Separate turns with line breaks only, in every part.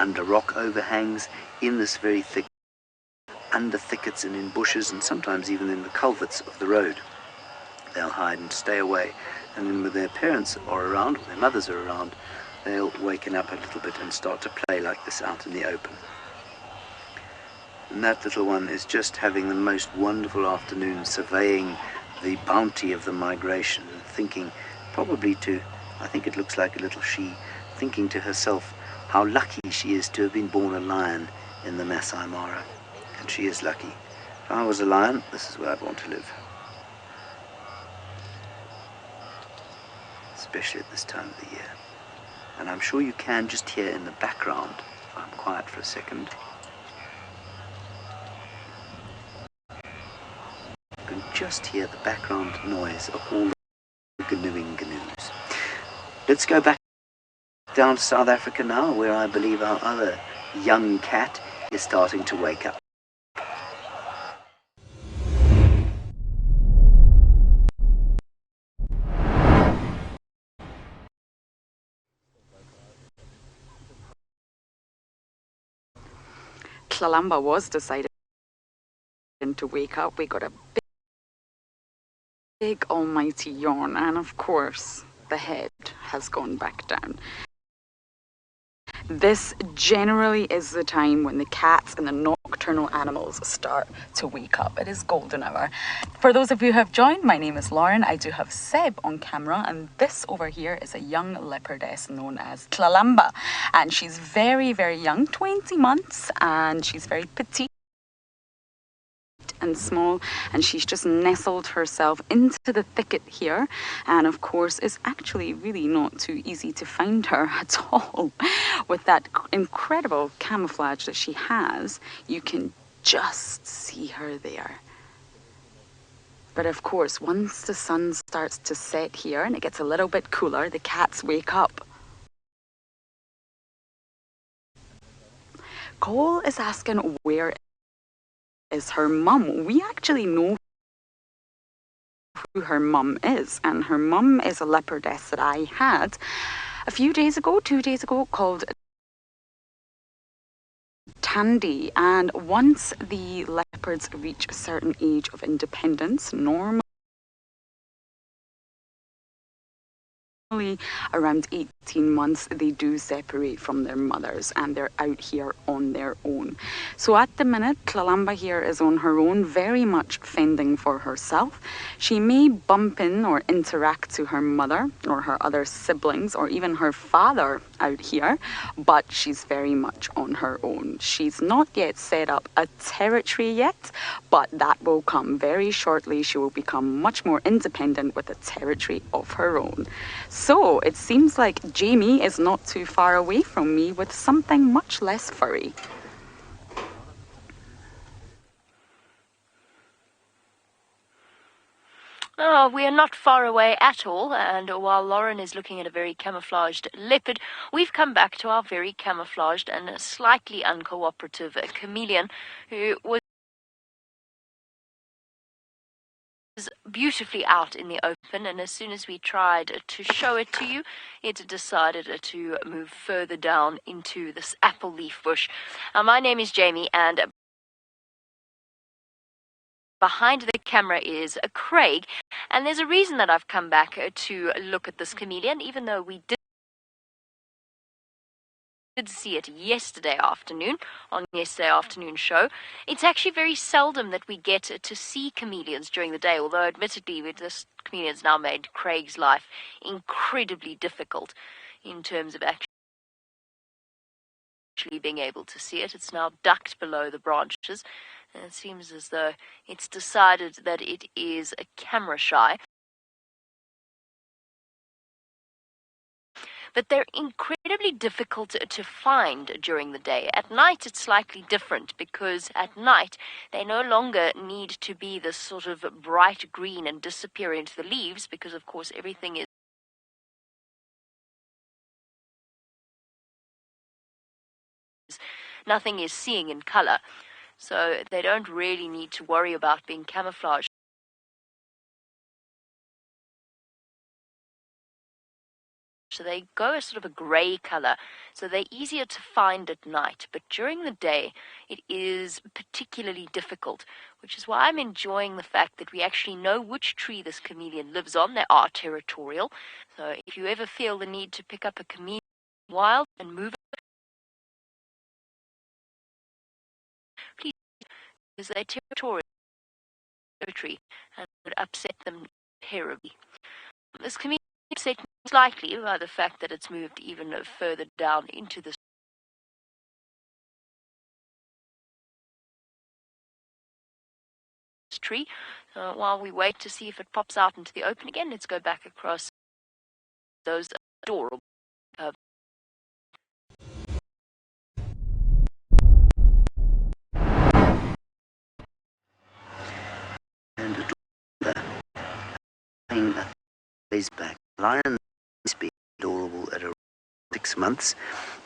under rock overhangs, in this very thick, under thickets and in bushes, and sometimes even in the culverts of the road. They'll hide and stay away, and then when their parents are around, or their mothers are around, they'll waken up a little bit and start to play like this out in the open. And that little one is just having the most wonderful afternoon, surveying the bounty of the migration, and thinking, probably to, I think it looks like a little she, thinking to herself how lucky she is to have been born a lion in the Masaai Mara. And she is lucky. If I was a lion, this is where I'd want to live. Especially at this time of the year. And I'm sure you can just hear in the background, if I'm quiet for a second, you can just hear the background noise of all the canoeing canoes. Let's go back down to South Africa now, where I believe our other young cat is starting to wake up.
Tlalamba was decided to wake up. We got a big almighty yawn, and of course the head has gone back down. This generally is the time when the cats and the nocturnal animals start to wake up. It is golden hour. For those of you who have joined, my name is Lauren. I do have Seb on camera, and this over here is a young leopardess known as Tlalamba, and she's very, very young, 20 months, and she's very petite and small, and she's just nestled herself into the thicket here, and of course it's actually really not too easy to find her at all. With that incredible camouflage that she has, you can just see her there. But of course, once the sun starts to set here and it gets a little bit cooler, the cats wake up. Cole is asking where is her mum. We actually know who her mum is, and her mum is a leopardess that I had a few days ago, 2 days ago, called Tandy. And once the leopards reach a certain age of independence, normally around 18 months, they do separate from their mothers and they're out here on their own. So at the minute, Tlalamba here is on her own, very much fending for herself. She may bump in or interact to her mother or her other siblings or even her father out here, but she's very much on her own. She's not yet set up a territory yet, but that will come very shortly. She will become much more independent with a territory of her own. So it seems like Jamie is not too far away from me with something much less furry.
Oh, we are not far away at all, and while Lauren is looking at a very camouflaged leopard, we've come back to our very camouflaged and slightly uncooperative chameleon, who was beautifully out in the open, and as soon as we tried to show it to you, it decided to move further down into this apple leaf bush. My name is Jamie, and behind the camera is Craig, and there's a reason that I've come back to look at this chameleon, even though we did see it yesterday afternoon on yesterday afternoon show. It's actually very seldom that we get to see chameleons during the day, although admittedly this chameleon's now made Craig's life incredibly difficult in terms of actually being able to see it. It's now ducked below the branches, and it seems as though it's decided that it is a camera shy. But they're incredibly difficult to find during the day. At night, it's slightly different, because at night, they no longer need to be this sort of bright green and disappear into the leaves, because, of course, everything is nothing is seeing in color. So they don't really need to worry about being camouflaged So they go a sort of a grey colour, so they're easier to find at night. But during the day, it is particularly difficult, which is why I'm enjoying the fact that we actually know which tree this chameleon lives on. They are territorial. So if you ever feel the need to pick up a chameleon wild and move it, please, because they're territorial and would upset them terribly. This chameleon is upset most likely by the fact that it's moved even further down into the tree. While we wait to see if it pops out into the open again, let's go back across those adorable
And adorable days back. Lions be adorable at around 6 months.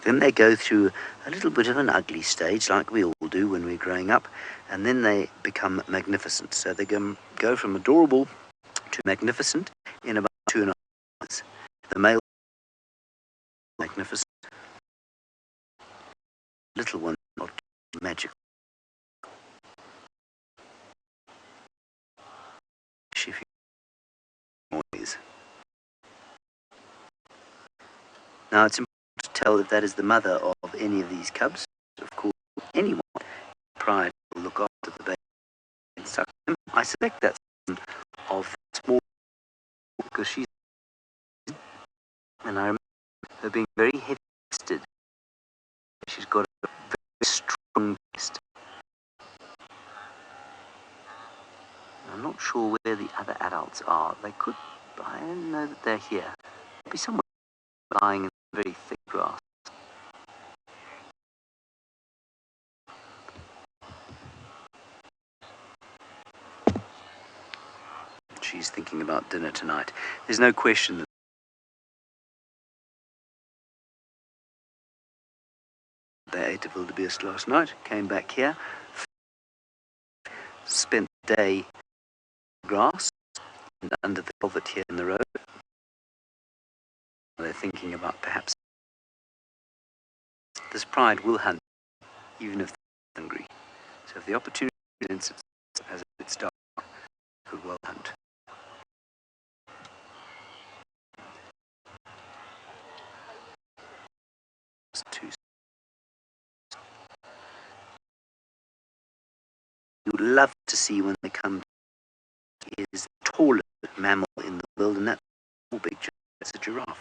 Then they go through a little bit of an ugly stage, like we all do when we're growing up, and then they become magnificent. So they go from adorable to magnificent in about 2.5 years. The male magnificent, little one not magical. Noise. Now it's important to tell if that is the mother of any of these cubs. Of course, anyone pride will look after the baby and suck them. I suspect that's of small, because she's, and I remember her being very heavy-chested. She's got a very strong chest. I'm not sure where the other adults are. They could, I don't know that they're here. They'll be somewhere lying in very thick grass. She's thinking about dinner tonight. There's no question that they ate a wildebeest last night, came back here, spent the day in the grass and under the velvet here in the road. They're thinking about perhaps this pride will hunt even if they're hungry. So if the opportunity presents itself as it's dark, it could well hunt. You would love to see when they come is the tallest mammal in the world, and that's a big giraffe. It's a giraffe.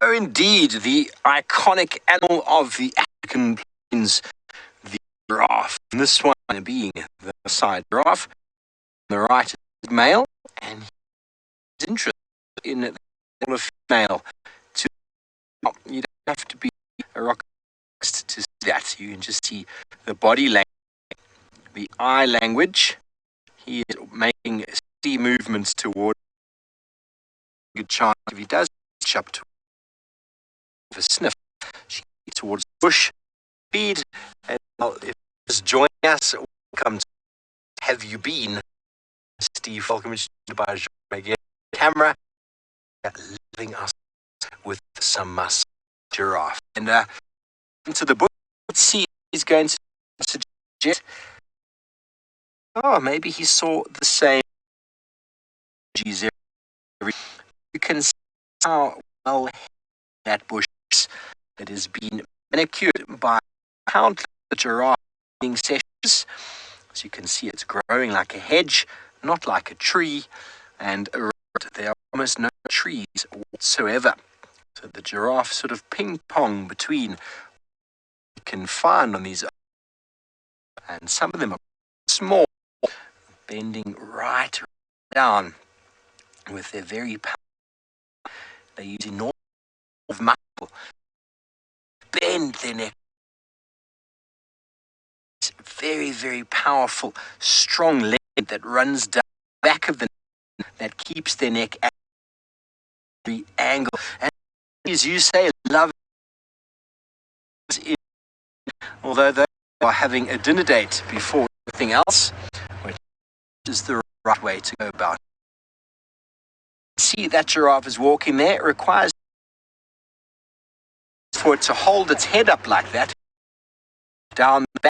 Oh, indeed, the iconic animal of the African plains, the giraffe. And this one being the Masaai giraffe. On the right is male, and he's interested in the female. You don't have to be a rock to see that. You can just see the body language, the eye language. He is making steady movements toward a good chance if he does reach up to a sniff. She gets towards the bush, feed, and if you're just joining us, welcome to Have You Been? Steve, welcome to by again. Camera, leaving us with some giraffe. And into the bush, let's see if he's going to suggest. Oh, maybe he saw the same. You can see how well that bush is. It has been manicured by countless giraffe sessions. As you can see, it's growing like a hedge, not like a tree, and around there are almost no trees whatsoever. So the giraffe sort of ping-pong between you can find on these, and some of them are small, bending right down with their very power. They use enormous muscle, bend their neck. It's very, very powerful, strong leg that runs down the back of the neck that keeps their neck at every angle. And as you say, love is, although they are having a dinner date before everything else, which is the right way to go about it. See that giraffe is walking there. It requires for it to hold its head up like that, down the back.